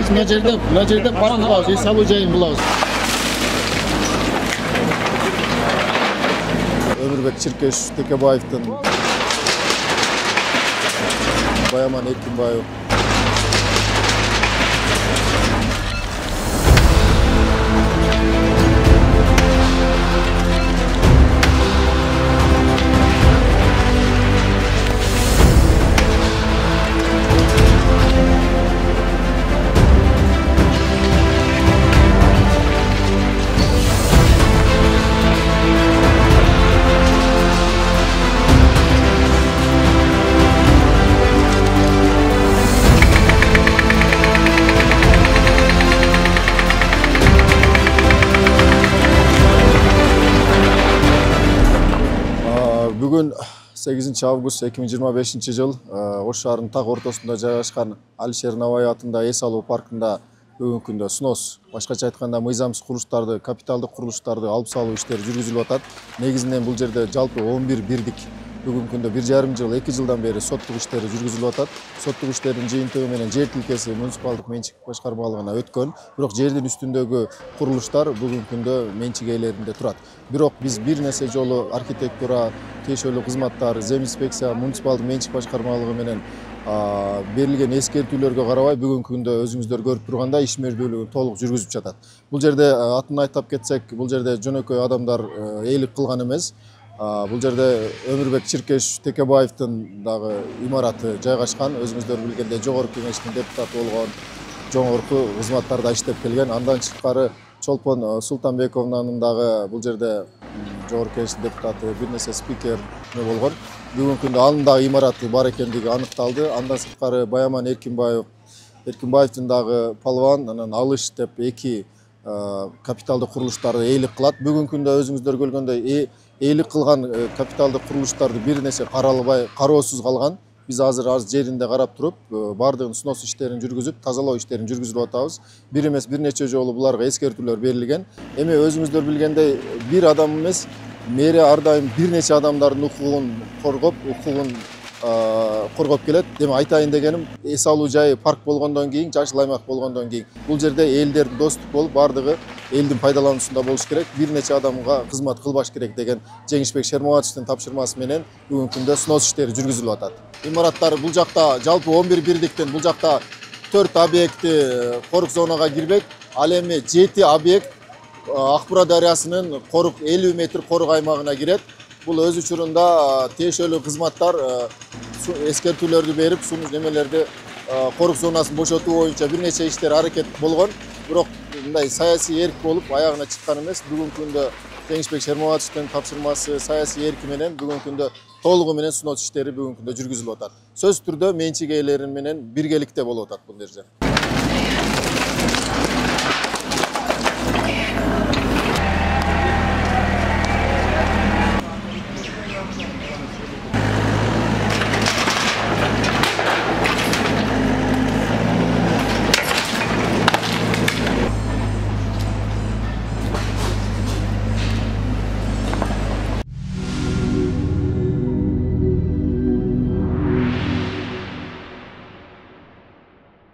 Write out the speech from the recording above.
Biz mына жерде парк кылабыз, эс алуу жайын булабыз. Өмүрбек Чиркеш Текебаевдин, Баяман Эркинбаев. Бүгін 8 август 2025 жыл Ош шаарынын так ортосунда жайгашкан Алишер Навай атында эс алуу паркында бүгүнкү күндө снос, башкача айтканда мыйзамсыз курулуштарды, капиталдык курулуштарды алып салуу иштери жүргүзүлүп атат. Негизинен бул жерде жалпы 11 бирдик бүгүнкү күндө 1,5 жыл, 2 жылдан бери соттук иштери жүргүзүлүп атат. Соттук иштердин жыйынтыгы менен жер тилкеси муниципалдык менчик башкармалыгына өткөн. Бирок жердин үстүндөгү курулуштар бүгүнкү күндө менчик ээлеринде турат. Бирок биз бир нерсе жолу архитектура, тиешелүү кызматтар, земинспекция, муниципалдык менчик башкармалыгы менен берилген эскертүүлөргө карабай бүгүнкү күндө өзүңүздөр көрүп тургандай ишмердүүлүгүн толук жүргүзүп жатат. Бул жерде атын айтып кетсек, бул жерде жөнөкөй адамдар ээлик кылган эмес. Бул жерде Өмүрбек Чиркеш Текебаевдин дагы имараты жайгашкан. Өзүңүздөр билгендей жогорку кеңештин депутаты болгон, жогорку кызматтарда иштеп келген. Андан тышкары Чолпон Султанбековнанын дагы бул жерде жогорку кеңештин депутаты, бир нерсе спикер болгон. Бүгүнкү күндө анын дагы имараты бар экендиги аныкталды. Андан сырткары Баяман Эркинбаевдин дагы Палван, анан Алыш деп эки капиталдык курулуштарды ээлик кылат. Бүгүнкү күндө өзүңүздөр көргөндөй ээлик кылган капиталдык курулуштарды бир нерсе каралбай, кароосуз калган. Биз азыр жеринде карап туруп, бардыгын снос иштерин жүргүзүп, тазалоо иштерин жүргүзүп атабыз. Бир эмес, бир нече жолу буларга эскертүүлөр берилген. Эми өзүңүздөр билгендей, бир адам эмес, мэрия ар дайым бир нече адамдардын укугун коргоп келет. Эми айтайын дегеним, эс алуу жайы парк болгондон кийин, жашыл аймак болгондон кийин, бул жерде элдердин достук болуп, бардыгы элдин пайдалануусунда болуш керек, бир нече адамга кызмат кылбаш керек деген Жеңишбек Шермоватовдун тапшырмасы менен бүгүнкү күндө снос иштери жүргүзүлүп атат. Имараттар бул жакта жалпы 11 бирдиктен бул жакта 4 объекти корук зонага кирбек. Ал эми 7 объект Акбура дарыясынын 50 метр корук аймагына кирет. Бул өз учурунда тиешелүү кызматтар эскертүүлөрдү берип, немелерди корук зонасын бошотуу боюнча бир нече иштер аракет болгон. Бирок мындай саясий эрк болуп аягына чыккан эмес. Бүгүнкү күндө Жеңишбек Шермоватовдун тапшырмасы, саясий эрки менен бүгүнкү күндө толугу менен снос иштери бүгүнкү күндө жүргүзүлүп атат. Сөзсүз түрдө менчик ээлери менен биргеликте болуп атат бул жерде.